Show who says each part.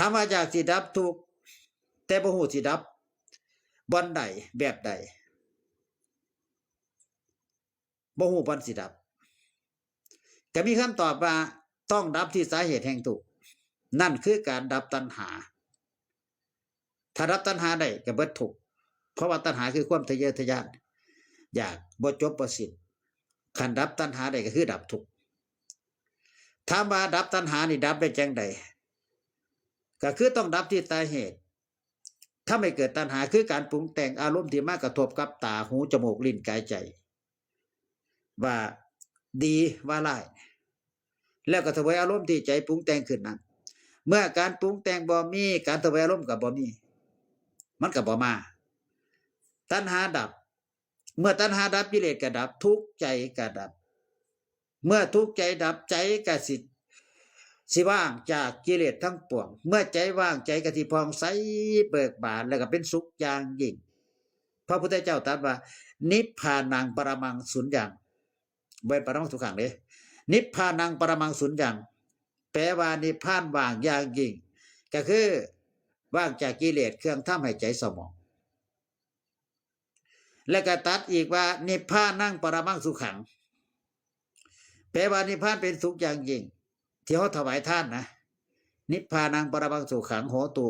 Speaker 1: ถามว่าอยากสิดับทุกข์แต่บ่ฮู้สิดับบ่อนใดแบบใดบ่ฮู้บ่อนสิดับก็มีคำตอบว่าต้องดับที่สาเหตุแห่งทุกข์นั่นคือการดับตัณหาถ้าดับตัณหาได้ก็เบิดทุกข์เพราะว่าตัณหาคือความทะเยอทะยานอยากบ่จบบ่สิ้นคันดับตัณหาได้ก็คือดับทุกข์ถามว่าดับตัณหานี่ดับได้จังใดก็คือต้องดับที่สาเหตุถ้าไม่เกิดตัณหาคือการปรุงแต่งอารมณ์ที่มากระทบกับตาหูจมูกลิ้นกายใจว่าดีว่าร้ายแล้วก็เสวยอารมณ์ที่ใจปรุงแต่งขึ้นนั้นเมื่อการปรุงแต่งบ่มีการเสวยอารมณ์ก็บ่มีมันก็บ่มาตัณหาดับเมื่อตัณหาดับกิเลสก็ดับทุกข์ใจก็ดับเมื่อทุกข์ใจดับใจก็สิว่างจากกิเลสทั้งปวงเมื่อใจว่างใจก็สิผ่องใสเบิกบานแล้วก็เป็นสุขอย่างยิ่งพระพุทธเจ้าตรัสว่านิพพานังปรมังสุญญังบ่ปรมังสุขังเด้นิพพานังปรมังสุญญังแปลว่านิพพานว่างอย่างยิ่งก็คือว่างจากกิเลสเครื่องทำให้ใจเศร้าหมองแล้วก็ตัดอีกว่านิพพานังปรมังสุขังแปลว่านิพพานเป็นสุขอย่างยิ่งที่เขาถวายท่านนะนิพพานังปรมังสุขังโหตุ